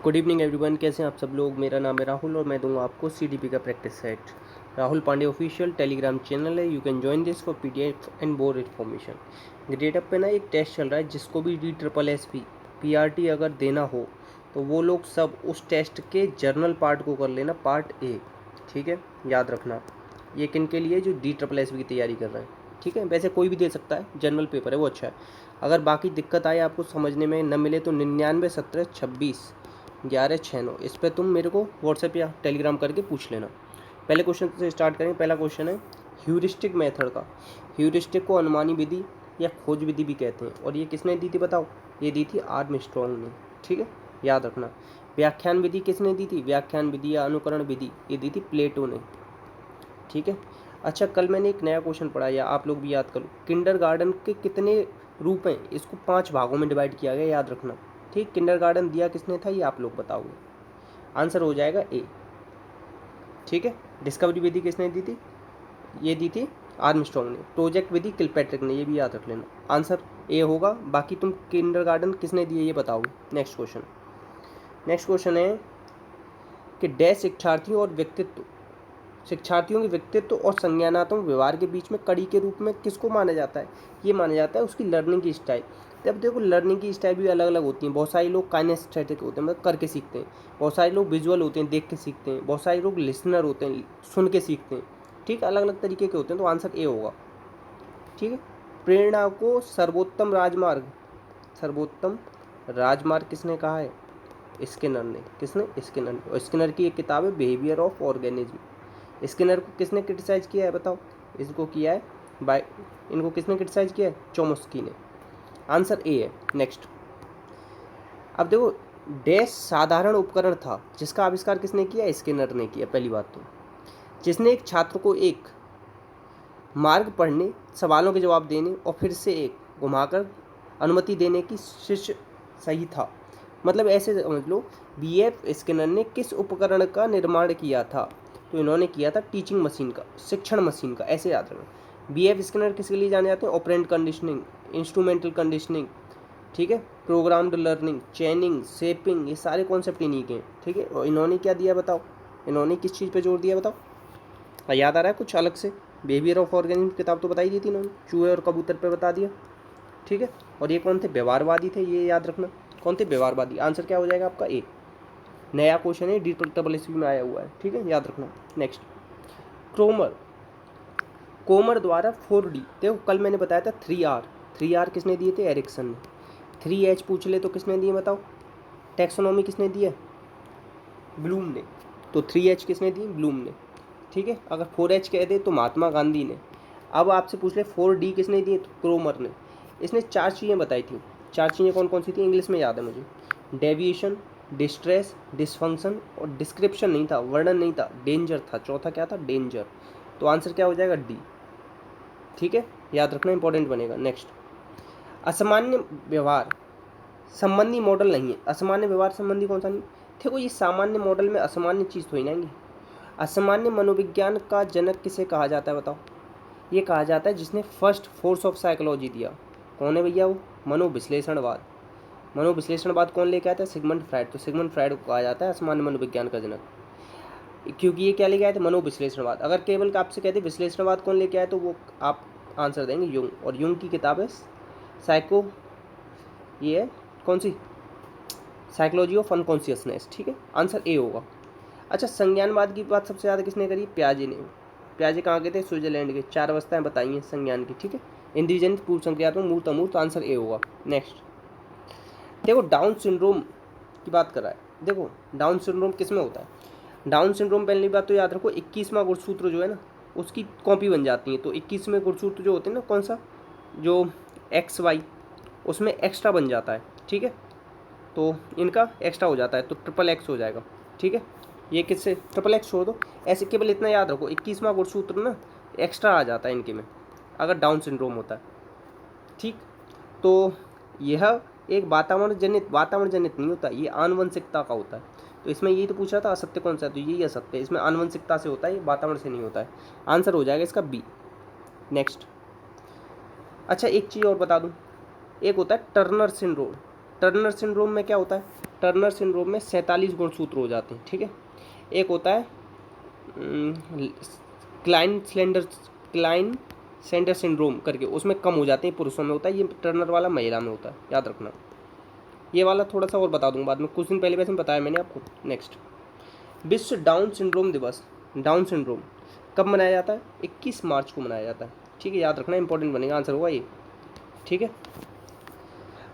Good evening everyone, कैसे हैं आप सब लोग। मेरा नाम है राहुल और मैं दूंगा आपको सीडीपी का practice set. Rahul Pandey official Telegram channel है। You can join this for PDF and more information. Grade up पे ना एक टेस्ट चल रहा है, जिसको भी DSSS PRT अगर देना हो तो वो लोग सब उस टेस्ट के जर्नल पार्ट को कर लेना, पार्ट ए। ठीक है, याद रखना ये किन के लिए, जो DSSS की तैयारी कर रहे हैं। ठीक है, वैसे कोई भी दे सकता है, जनरल पेपर है वो अच्छा है। अगर बाकी दिक्कत आए आपको समझने में न मिले तो 99 17 26 11 6 9 इस पर तुम मेरे को व्हाट्सएप या टेलीग्राम करके पूछ लेना। पहले क्वेश्चन से स्टार्ट करेंगे। पहला क्वेश्चन है ह्यूरिस्टिक मेथड का। ह्यूरिस्टिक को अनुमानी विधि या खोज विधि भी कहते हैं, और ये किसने दी थी बताओ। ये दी थी आर्मस्ट्रॉन्ग ने। ठीक है, याद रखना। व्याख्यान विधि किसने दी थी, व्याख्यान विधि या अनुकरण विधि, ये दी थी प्लेटो ने। ठीक है। अच्छा, कल मैंने एक नया क्वेश्चन पढ़ा, या आप लोग भी याद करो। किंडरगार्टन के कितने रूप हैं, इसको 5 भागों में डिवाइड किया गया, याद रखना। ठीक, किंडरगार्टन दिया किसने था, ये आप लोग बताओगे। आंसर हो जाएगा ए। ठीक है। डिस्कवरी विधि किसने दी थी, ये दी थी आर्मस्ट्रॉन्ग ने। प्रोजेक्ट विधि किलपैट्रिक ने, ये भी याद रख लेना। आंसर ए होगा। बाकी तुम किंडरगार्टन किसने दिए ये बताओगे। Next question. नेक्स्ट क्वेश्चन है कि डैश शिक्षार्थियों के व्यक्तित्व और संज्ञानात्मक व्यवहार के बीच में कड़ी के रूप में किसको माना जाता है। ये माना जाता है उसकी लर्निंग की स्टाइल। तब देखो, लर्निंग की स्टाइल भी अलग अलग होती हैं। बहुत सारे लोग काइनेस्थेटिक होते हैं, मतलब करके सीखते हैं। बहुत सारे लोग विजुअल होते हैं, देख के सीखते हैं। बहुत सारे लोग लिसनर होते हैं, सुन के सीखते हैं। ठीक, अलग अलग तरीके के होते हैं, तो आंसर ए होगा। ठीक है। प्रेरणा को सर्वोत्तम राजमार्ग किसने कहा है, स्किनर ने। किसने, स्किनर ने। और स्किनर की एक किताब है बिहेवियर ऑफ ऑर्गेनिज्म। स्किनर को किसने क्रिटिसाइज किया है बताओ। इसको किया है बाय इनको किसने क्रिटिसाइज किया है, चोमस्की ने। आंसर ए है। नेक्स्ट। अब देखो, डैश साधारण उपकरण था जिसका आविष्कार किसने किया, स्किनर ने किया। पहली बात तो, जिसने एक छात्र को एक मार्ग पढ़ने, सवालों के जवाब देने और फिर से एक घुमाकर अनुमति देने की शिष्य सही था। मतलब ऐसे समझ लो, BF स्किनर ने किस उपकरण का निर्माण किया था, तो इन्होंने किया था टीचिंग मशीन का, शिक्षण मशीन का। ऐसे याद रखना। BF स्किनर किसके लिए जाने जाते हैं, ऑपरेंट कंडीशनिंग, इंस्ट्रूमेंटल कंडीशनिंग। ठीक है, प्रोग्राम्ड लर्निंग, चेनिंग, शेपिंग, ये सारे कॉन्सेप्ट इन्हीं के हैं। ठीक है। और इन्होंने क्या दिया बताओ, इन्होंने किस चीज़ पे जोर दिया बताओ। याद आ रहा है कुछ अलग से। बिहेवियर ऑफ ऑर्गेनिज्म किताब तो बताई दी थी इन्होंने, चूहे और कबूतर पे बता दिया। ठीक है। और ये कौन थे, व्यवहारवादी थे, ये याद रखना। कौन थे, व्यवहारवादी। आंसर क्या हो जाएगा आपका ए। नया क्वेश्चन है, DSSS में आया हुआ है। ठीक है, याद रखना। नेक्स्ट। कोमर द्वारा 4D, देखो कल मैंने बताया था 3R किसने दिए थे, एरिक्सन ने। 3H पूछ ले तो किसने दिए बताओ, टैक्सोनॉमी किसने दी है, ब्लूम ने। तो 3H किसने दी, ब्लूम ने। ठीक है। अगर 4H कह दे तो महात्मा गांधी ने। अब आपसे पूछ ले 4D किसने दी, तो क्रोमर ने। इसने 4 चीज़ें बताई थी। 4 चीज़ें कौन कौन सी थी, इंग्लिश में याद है मुझे। डेविएशन, डिस्ट्रेस, डिसफंक्शन और डिस्क्रिप्शन नहीं था, वर्णन नहीं था, डेंजर था। चौथा क्या था, डेंजर। तो आंसर क्या हो जाएगा, डी। ठीक है, याद रखना, इंपॉर्टेंट बनेगा। नेक्स्ट। असामान्य व्यवहार संबंधी मॉडल नहीं है। असामान्य व्यवहार संबंधी कौन सा नहीं, देखो ये सामान्य मॉडल में असामान्य चीज़ तो ही नहीं है। असामान्य मनोविज्ञान का जनक किसे कहा जाता है बताओ। ये कहा जाता है जिसने फर्स्ट फोर्स ऑफ साइकोलॉजी दिया। कौन है भैया वो, मनोविश्लेषणवाद। मनोविश्लेषणवाद कौन लेके आया था, सिगमंड फ्राइड। तो सिगमंड फ्राइड को कहा जाता है असामान्य मनोविज्ञान का जनक, क्योंकि ये क्या लेके आए थे, मनोविश्लेषणवाद। अगर केवल आपसे कहते विश्लेषणवाद कौन लेके आए तो वो आप आंसर देंगे युंग। और युंग की किताब है साइको, ये है कौन सी, साइकोलॉजी ऑफ अनकॉन्शियसनेस। ठीक है, आंसर ए होगा। अच्छा, संज्ञानवाद की बात सबसे ज़्यादा किसने करी, प्याजे ने। प्याजे कहाँ के थे, स्विट्जरलैंड के। 4 अवस्थाएं बताई हैं संज्ञान की। ठीक है, इंद्रियजनित, पूर्व संक्रियात्मक, मूर्त अमूर्त। आंसर ए होगा। नेक्स्ट। देखो, डाउन सिंड्रोम की बात कर रहा है। देखो, डाउन सिंड्रोम किस में होता है। डाउन सिंड्रोम पहली बात तो याद रखो, 21वां गुणसूत्र जो है ना, उसकी कॉपी बन जाती है। तो 21वें गुणसूत्र जो होते हैं ना, कौन सा, जो XY, उसमें एक्स्ट्रा बन जाता है। ठीक है, तो इनका एक्स्ट्रा हो जाता है, तो XXX हो जाएगा। ठीक है, ये किससे, XXX छोड़ दो। ऐसे केवल इतना याद रखो, 21वां गुणसूत्र ना एक्स्ट्रा आ जाता है इनके में, अगर डाउन सिंड्रोम होता है। ठीक, तो यह एक वातावरण जनित नहीं होता, ये आनुवंशिकता का होता है। तो इसमें यही तो पूछ रहा था, असत्य कौन सा है, तो यही असत्य है। इसमें आनुवंशिकता से होता है, ये वातावरण से नहीं होता है। आंसर हो जाएगा इसका बी। नेक्स्ट। अच्छा, एक चीज़ और बता दूं, एक होता है टर्नर सिंड्रोम। टर्नर सिंड्रोम में क्या होता है, टर्नर सिंड्रोम में 47 गुणसूत्र हो जाते हैं, ठीक है। एक होता है क्लाइन सेंडर सिंड्रोम करके, उसमें कम हो जाते हैं, पुरुषों में होता है, ये टर्नर वाला महिला में होता है, याद रखना। ये वाला थोड़ा सा और बता दूंगा बाद में, कुछ दिन पहले वैसे बताया मैंने आपको। नेक्स्ट, विश्व डाउन सिंड्रोम दिवस, डाउन सिंड्रोम कब मनाया जाता है? 21 मार्च को मनाया जाता है, ठीक है, याद रखना, इंपॉर्टेंट बनेगा, आंसर होगा ये, ठीक है।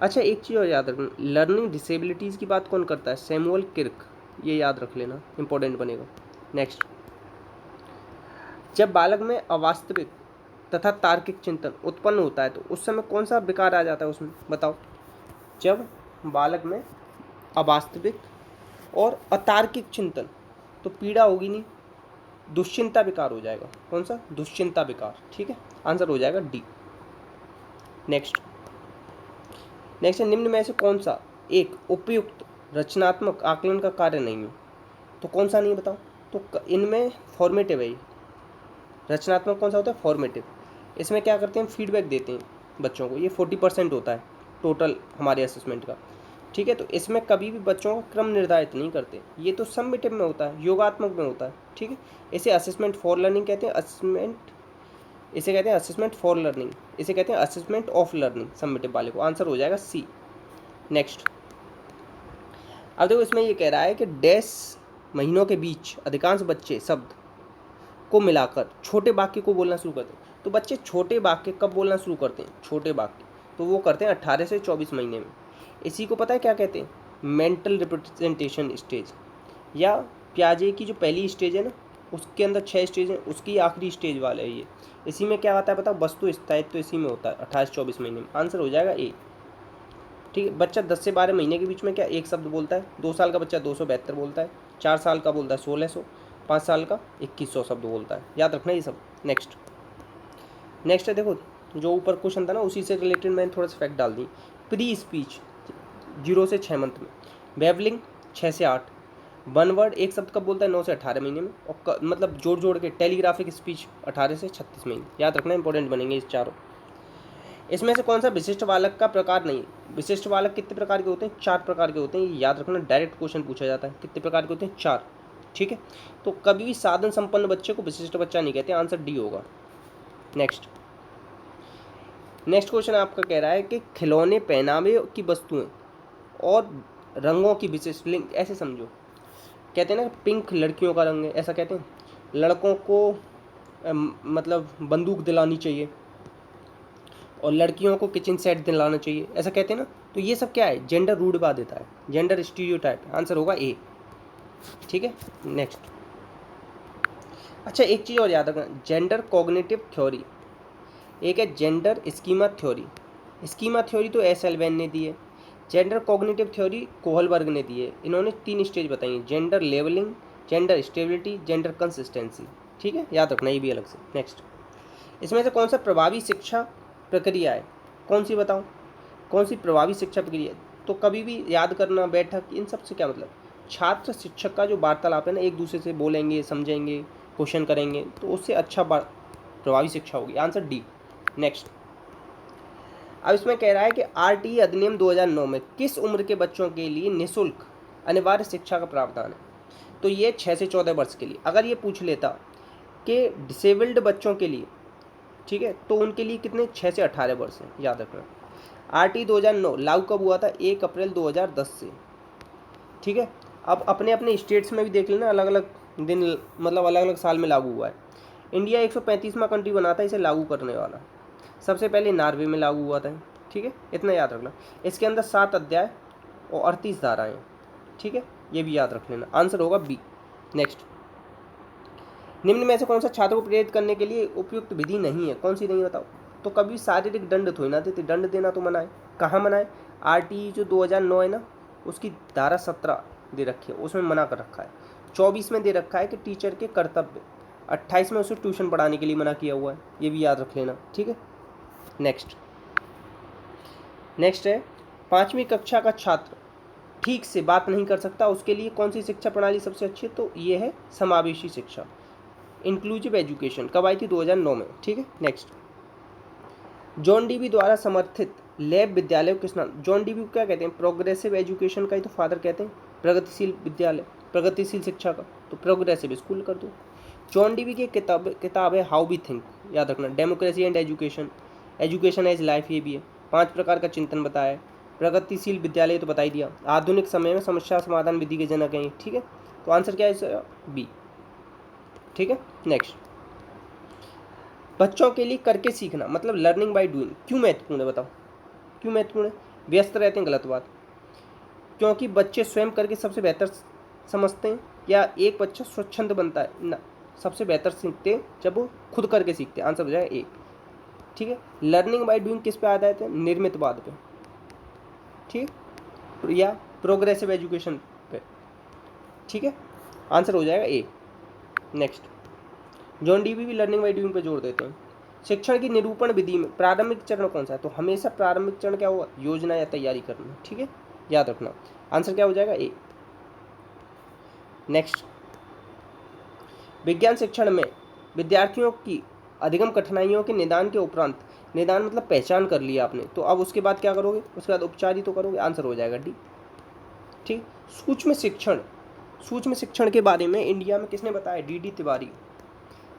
अच्छा, एक चीज़ और याद रखना, लर्निंग डिसेबिलिटीज़ की बात कौन करता है? सैमुअल किर्क, ये याद रख लेना, इंपॉर्टेंट बनेगा। नेक्स्ट, जब बालक में अवास्तविक तथा तार्किक चिंतन उत्पन्न होता है तो उस समय कौन सा विकार आ जाता है उसमें, बताओ। जब बालक में अवास्तविक और अतार्किक चिंतन, तो पीड़ा होगी नहीं, दुश्चिंता विकार हो जाएगा। कौन सा? दुश्चिंता विकार, ठीक है, आंसर हो जाएगा डी। नेक्स्ट निम्न में से कौन सा एक उपयुक्त रचनात्मक आकलन का कार्य नहीं है? तो कौन सा नहीं है बताओ। तो इनमें फॉर्मेटिव है, रचनात्मक कौन सा होता है? फॉर्मेटिव। इसमें क्या करते हैं? फीडबैक देते हैं बच्चों को, ये 40% होता है टोटल हमारे असेसमेंट का, ठीक है। तो इसमें कभी भी बच्चों का क्रम निर्धारित नहीं करते, ये तो समेटिव में होता है, योगात्मक में होता है, ठीक है। इसे असेसमेंट फॉर लर्निंग कहते हैं, इसे कहते हैं असेसमेंट फॉर लर्निंग, इसे कहते हैं असेसमेंट ऑफ लर्निंग, समेटिव वाले को। आंसर हो जाएगा सी। नेक्स्ट, अब देखो इसमें ये कह रहा है कि डैश महीनों के बीच अधिकांश बच्चे शब्द को मिलाकर छोटे वाक्य को बोलना शुरू करते हैं। तो बच्चे छोटे वाक्य कब बोलना शुरू करते हैं? छोटे वाक्य तो वो करते हैं 18 से 24 महीने में। इसी को पता है क्या कहते हैं? मेंटल रिप्रेजेंटेशन स्टेज, या प्याजे की जो पहली स्टेज है ना, उसके अंदर 6 स्टेज हैं, उसकी आखिरी स्टेज वाला है ये। इसी में क्या आता है बताओ? वस्तु स्थायित्व तो इसी में होता है 18 से 24 महीने में। आंसर हो जाएगा ए, ठीक है। बच्चा 10 से 12 महीने के बीच में क्या एक शब्द बोलता है? 2 साल का बच्चा 272 बोलता है, 4 साल का बोलता है 1600, 5 साल का 2100 शब्द बोलता है, याद रखना ये सब। नेक्स्ट है, देखो जो ऊपर क्वेश्चन था ना, उसी से रिलेटेड मैंने थोड़ा सा फैक्ट डाल दी। प्री स्पीच 0 से 6 मंथ में, बेवलिंग 6 से 8, वन वर्ड एक शब्द कब बोलता है? 9 से 18 महीने में, और मतलब जोड़ के टेलीग्राफिक स्पीच 18 से 36 महीने, याद रखना, इंपॉर्टेंट बनेंगे इस चारों। इसमें से कौन सा विशिष्ट बालक का प्रकार नहीं? विशिष्ट बालक कितने प्रकार के होते हैं? 4 प्रकार के होते हैं, ये याद रखना, डायरेक्ट क्वेश्चन पूछा जाता है। कितने प्रकार के होते हैं? 4, ठीक है। तो कभी भी साधन संपन्न बच्चे को विशिष्ट बच्चा नहीं कहते, आंसर डी होगा। नेक्स्ट क्वेश्चन आपका कह रहा है कि खिलौने, पहनावे की वस्तुएं और रंगों की विशिष्ट लिंग ऐसे समझो। कहते हैं ना पिंक लड़कियों का रंग है, ऐसा कहते हैं। लड़कों को मतलब बंदूक दिलानी चाहिए, और लड़कियों को किचन सेट दिलाना चाहिए, ऐसा कहते हैं ना। तो ये सब क्या है? जेंडर रूढ़िवाद देता है, जेंडर स्टीरियोटाइप। आंसर होगा ए, ठीक है। नेक्स्ट, अच्छा एक चीज़ और याद रखना, जेंडर कॉग्निटिव थ्योरी, एक है gender schema theory. Schema theory तो एस एल्वेन ने दी है, जेंडर कॉग्निटिव थ्योरी कोहलबर्ग ने दी है। इन्होंने 3 स्टेज बताई हैं, gender levelling, gender stability, gender consistency, ठीक है, याद रखना ये भी अलग से। नेक्स्ट, इसमें से कौन सा प्रभावी शिक्षा प्रक्रिया है? कौन सी बताओ, कौन सी प्रभावी शिक्षा प्रक्रिया? तो कभी भी याद करना, बैठक, इन सब से क्या मतलब? छात्र शिक्षक का जो वार्तालाप है ना, एक दूसरे से बोलेंगे, समझेंगे, क्वेश्चन करेंगे, तो उससे अच्छा प्रभावी शिक्षा होगी। Answer D. नेक्स्ट, अब इसमें कह रहा है कि आरटीई अधिनियम 2009 में किस उम्र के बच्चों के लिए निःशुल्क अनिवार्य शिक्षा का प्रावधान है? तो ये 6 से 14 वर्ष के लिए। अगर ये पूछ लेता कि डिसेबल्ड बच्चों के लिए, ठीक है, तो उनके लिए कितने? 6 से 18 वर्ष हैं, याद रखना। आरटीई 2009 लागू कब हुआ था? 1 अप्रैल 2010 से, ठीक है। अब अपने अपने स्टेट्स में भी देख लेना, अलग अलग दिन, मतलब अलग अलग साल में लागू हुआ है। इंडिया 135वां कंट्री बना था इसे लागू करने वाला। सबसे पहले नॉर्वे में लागू हुआ था, ठीक है, इतना याद रखना। इसके अंदर 7 अध्याय और 38 धाराएं, ठीक है, ये भी याद रख लेना। आंसर होगा बी। नेक्स्ट, निम्न में से कौन सा छात्र को प्रेरित करने के लिए उपयुक्त विधि नहीं है? कौन सी नहीं बताओ। तो कभी शारीरिक दंड थोड़ी ना देते, दंड देना तो मना है। कहाँ मना है? आरटीई जो 2009 है ना, उसकी धारा 17 दे रखी है, उसमें मना कर रखा है। 24 में दे रखा है कि टीचर के कर्तव्य, 28 में उसे ट्यूशन पढ़ाने के लिए मना किया हुआ है, ये भी याद रख लेना, ठीक है। नेक्स्ट है 5वीं कक्षा का छात्र ठीक से बात नहीं कर सकता, उसके लिए कौन सी शिक्षा प्रणाली सबसे अच्छी है? तो ये है समावेशी शिक्षा, इंक्लूसिव एजुकेशन। कब आई थी? 2009 में, ठीक है। नेक्स्ट, जॉन डीवी द्वारा समर्थित लैब विद्यालय को किस नाम, जॉन डीवी को क्या कहते हैं, प्रोग्रेसिव एजुकेशन का ही तो फादर कहते हैं, प्रगतिशील विद्यालय, प्रगतिशील शिक्षा का, तो प्रोग्रेसिव स्कूल कर दो। जॉन डीवी की किताब है हाउ वी थिंक, याद रखना, democracy and education, education as life ये भी है, 5 प्रकार का चिंतन बताया है, प्रगतिशील विद्यालय तो बता ही दिया, आधुनिक समय में समस्या समाधान विधि के जनक हैं, ठीक है। तो आंसर क्या है इसका, बी, ठीक है। नेक्स्ट, बच्चों के लिए करके सीखना मतलब लर्निंग बाय डूइंग क्यों महत्वपूर्ण है, बताओ क्यों महत्वपूर्ण है। व्यस्त रहते हैं, गलत बात, क्योंकि बच्चे स्वयं करके सबसे बेहतर समझते हैं, या एक बच्चा स्वच्छंद बनता है ना, सबसे बेहतर सीखते हैं जब वो खुद करके सीखते हैं, आंसर हो जाएगा ए, ठीक है। लर्निंग बाय डूइंग किस पे आधारित है, निर्मितवाद पे, ठीक, या प्रोग्रेसिव एजुकेशन पे, ठीक है, आंसर हो जाएगा ए। नेक्स्ट, जॉन डीवी भी लर्निंग बाय डूइंग पे जोर देते हैं। शिक्षण की निरूपण विधि में प्रारंभिक चरण कौन सा है, तो हमेशा प्रारंभिक चरण क्या होगा, योजना या तैयारी करना, ठीक है, याद रखना, आंसर क्या हो जाएगा ए। नेक्स्ट, विज्ञान शिक्षण में विद्यार्थियों की अधिगम कठिनाइयों के निदान के उपरांत, निदान मतलब पहचान कर लिया आपने, तो अब उसके बाद क्या करोगे, उसके बाद उपचार ही तो करोगे, आंसर हो जाएगा डी, ठीक। सूक्ष्म शिक्षण, सूक्ष्म शिक्षण के बारे में इंडिया में किसने बताया, डी तिवारी।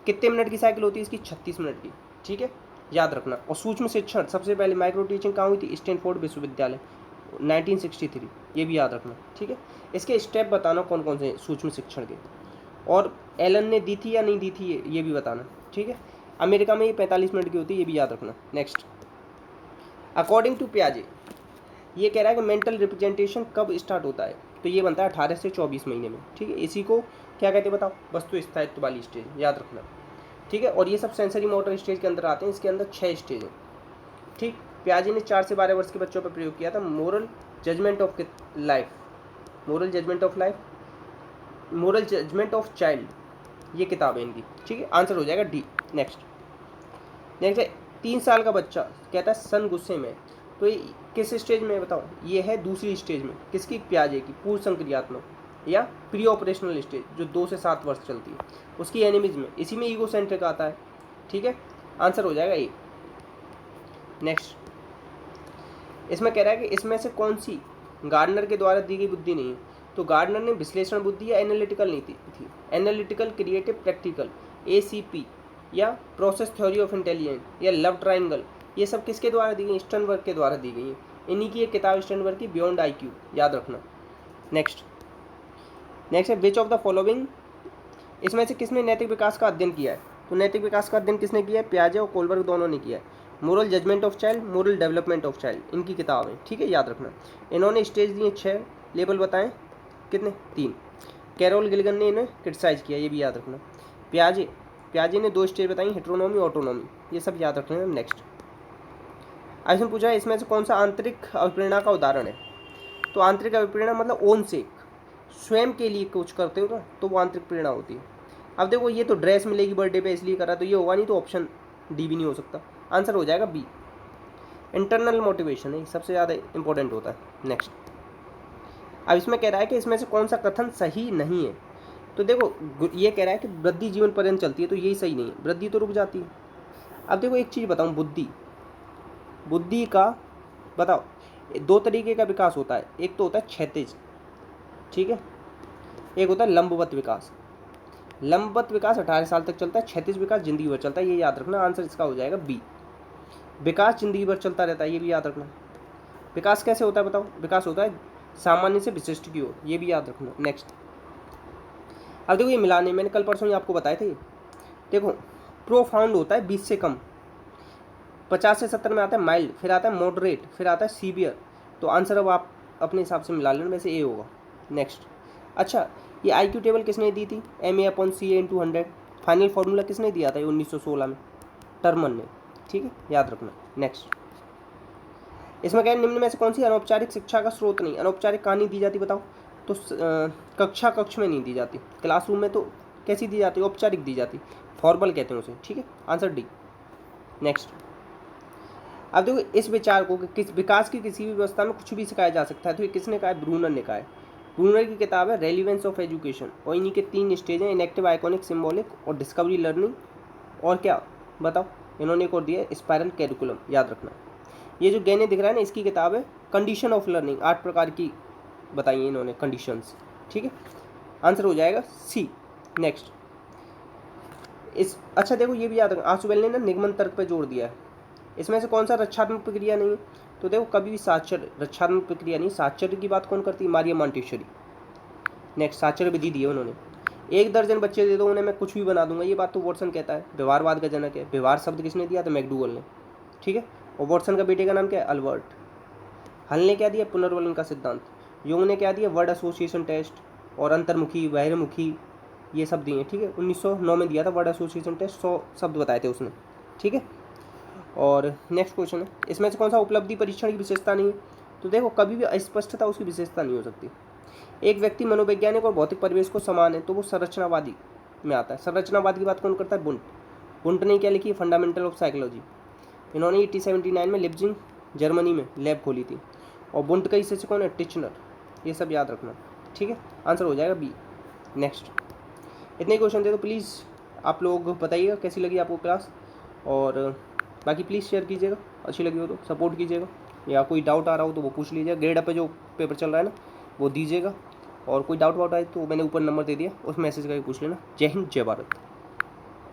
कितने मिनट की साइकिल होती है इसकी, 36 मिनट की, ठीक है, याद रखना। और सूक्ष्म शिक्षण सबसे पहले माइक्रो टीचिंग कहाँ हुई थी, स्टैनफोर्ड विश्वविद्यालय 1963, ये भी याद रखना, ठीक है। इसके स्टेप बताना कौन कौन से सूक्ष्म शिक्षण के, और एलन ने दी थी या नहीं दी थी ये भी बताना, ठीक है। अमेरिका में ये 45 मिनट की होती है, ये भी याद रखना। नेक्स्ट, अकॉर्डिंग टू पियाजे, ये कह रहा है कि मेंटल रिप्रेजेंटेशन कब स्टार्ट होता है, तो ये बनता है 18 से 24 महीने में, ठीक है। इसी को क्या कहते हैं बताओ, वस्तु स्थायित्व वाली स्टेज, याद रखना, ठीक है। और ये सब सेंसरी मोटर स्टेज के अंदर आते हैं, इसके अंदर 6 स्टेज हैं, ठीक। पियाजे ने 4 से 12 वर्ष के बच्चों पर प्रयोग किया था। Moral judgement of life, moral judgement of life, moral judgement of child, ये किताब है इनकी, ठीक है, आंसर हो जाएगा डी। नेक्स्ट, नेक्स्ट है 3 साल का बच्चा कहता है सन गुस्से में, तो ये किस स्टेज में बताओ, ये है दूसरी स्टेज में, किसकी, पियाजे की, पूर्व संक्रियात्मक या प्री ऑपरेशनल स्टेज, जो 2 से 7 वर्ष चलती है, उसकी एनिमीज में, इसी में ईगोसेंट्रिक आता है, ठीक है, आंसर हो जाएगा ए। नेक्स्ट, इसमें कह रहा है कि इसमें से कौन सी गार्डनर के द्वारा दी गई बुद्धि नहीं है, तो गार्डनर ने विश्लेषण बुद्धि या एनालिटिकल नहीं थी, एनालिटिकल, क्रिएटिव, प्रैक्टिकल, ACP, या प्रोसेस थ्योरी ऑफ इंटेलिजेंस, या लव ट्राइंगल, ये सब किसके द्वारा दी गई, स्टर्नबर्ग के द्वारा दी गई है, इन्हीं की एक किताब स्टर्नबर्ग की बियॉन्ड IQ, याद रखना। नेक्स्ट, नेक्स्ट है विच ऑफ द फॉलोइंग, इसमें से किसने नैतिक विकास का अध्ययन किया है, तो नैतिक विकास का अध्ययन किसने किया है, पियाजे और कोलबर्ग दोनों ने किया है। Moral judgement of child, moral development of child, इनकी किताब है, ठीक है, याद रखना। इन्होंने स्टेज दिए 6, लेवल बताएं कितने, 3। कैरोल गिलगन ने इन्हें क्रिटिसाइज किया, ये भी याद रखना। पियाजे ने 2 स्टेज बताई, हेटेरोनॉमी, ऑटोनॉमी, ये सब याद रखना है। नेक्स्ट, इसमें पूछा है इसमें से कौन सा आंतरिक अभिप्रेरणा का उदाहरण है, तो आंतरिक अभिप्रेरणा मतलब ओन से, स्वयं के लिए कुछ करते हो ना, तो वो आंतरिक प्रेरणा होती है। अब देखो ये तो ड्रेस मिलेगी बर्थडे पे इसलिए करा, तो ये होगा नहीं, तो ऑप्शन डी भी नहीं हो सकता, आंसर हो जाएगा बी। इंटरनल मोटिवेशन है, सबसे ज़्यादा इंपॉर्टेंट होता है। नेक्स्ट, अब इसमें कह रहा है कि इसमें से कौन सा कथन सही नहीं है, तो देखो ये कह रहा है कि वृद्धि जीवन पर्यंत चलती है, तो यही सही नहीं है, वृद्धि तो रुक जाती है। अब देखो एक चीज़ बताऊँ, बुद्धि का बताओ, 2 तरीके का विकास होता है, एक तो होता है क्षैतिज, ठीक है, एक होता है लंबवत विकास। लंबवत विकास 18 साल तक चलता है, क्षैतिज विकास जिंदगी भर चलता है, ये याद रखना, आंसर इसका हो जाएगा बी। विकास जिंदगी भर चलता रहता है, ये भी याद रखना। विकास कैसे होता है बताओ, विकास होता है सामान्य से विशिष्ट की ओर, ये भी याद रखना। नेक्स्ट, अब देखो ये मिलाने, मैंने कल परसों ही आपको बताए थे, देखो प्रोफाउंड होता है 20 से कम, 50 से 70 में आता है माइल्ड, फिर आता है मॉडरेट, फिर आता है सीवियर, तो आंसर अब आप अपने हिसाब से मिला लेना, वैसे ए होगा। नेक्स्ट, अच्छा ये IQ टेबल किसने दी थी, MA/CA/100, फाइनल फार्मूला किसने दिया था, ये 1916 में, टर्मन ने, ठीक है, याद रखना। नेक्स्ट, इसमें क्या है, निम्न में से कौन सी अनौपचारिक शिक्षा का स्रोत नहीं, अनौपचारिक कहाँ नहीं दी जाती बताओ, तो कक्ष में नहीं दी जाती, क्लासरूम में तो कैसी दी जाती है, औपचारिक दी जाती, फॉर्मल कहते हैं उसे, ठीक है, आंसर डी। नेक्स्ट, अब देखो इस विचार को कि किस विकास की किसी भी व्यवस्था में कुछ भी सिखाया जा सकता है, तो ये किसने कहा है, ब्रूनर ने कहा है। ब्रूनर की किताब है रेलिवेंस ऑफ एजुकेशन, और इन्हीं के 3 स्टेज हैं, इनेक्टिव, आइकॉनिक, सिम्बॉलिक और डिस्कवरी लर्निंग, और क्या बताओ, इन्होंने एक और दिया है स्पाइरल कैरिकुलम, याद रखना। ये जो गहने दिख रहा है ना, इसकी किताब है कंडीशन ऑफ लर्निंग, 8 प्रकार की बताई है इन्होंने कंडीशंस। ठीक है, आंसर हो जाएगा सी। नेक्स्ट इस अच्छा देखो ये भी याद रखना, आसुबेल ने ना निगमन तर्क पे जोर दिया है। इसमें से कौन सा रक्षात्मक प्रक्रिया नहीं है? तो देखो कभी भी साक्षर रक्षात्मक प्रक्रिया नहीं, साक्षर की बात कौन करती है? मारिया मॉन्टेसरी। नेक्स्ट साक्षर विधि दी है उन्होंने। 1 दर्जन बच्चे दे दो उन्हें, मैं कुछ भी बना दूंगा, ये बात तो वॉटसन कहता है। व्यवहारवाद का जनक है। व्यवहार शब्द किसने दिया? तो मैकडूगल ने। ठीक है, और वॉटसन का बेटे का नाम क्या है? अल्बर्ट। हल ने क्या दिया? पुनर्वलन का सिद्धांत। योग ने क्या दिया? वर्ड एसोसिएशन टेस्ट और अंतर्मुखी बहिर्मुखी ये सब दिए। ठीक है, 1909 में दिया था वर्ड एसोसिएशन टेस्ट, 100 शब्द बताए थे उसने। ठीक है, और नेक्स्ट क्वेश्चन है, इसमें से कौन सा उपलब्धि परीक्षण की विशेषता नहीं है? तो देखो कभी भी अस्पष्टता उसकी विशेषता नहीं हो सकती। एक व्यक्ति मनोवैज्ञानिक और भौतिक परिवेश को समान है तो वो संरचनावादी में आता है। संरचनावाद की बात कौन करता है? बुंट। बुंट ने क्या लिखी? Fundamental of psychology. इन्होंने 1879 में लिप्जिंग जर्मनी में लैब खोली थी। और बुंट का शिष्य कौन है? टिचनर। ये सब याद रखना। ठीक है, आंसर हो जाएगा बी। नेक्स्ट इतने क्वेश्चन थे, तो प्लीज़ आप लोग बताइएगा कैसी लगी आपको क्लास, और बाकी प्लीज़ शेयर कीजिएगा, अच्छी लगी हो तो सपोर्ट कीजिएगा, या कोई डाउट आ रहा हो तो वो पूछ लीजिएगा। ग्रेड अप पे जो पेपर चल रहा है ना वो दीजिएगा, और कोई डाउट वाउट आए तो मैंने ऊपर नंबर दे दिया, उस मैसेज का भी पूछ लेना। जय हिंद, जय भारत।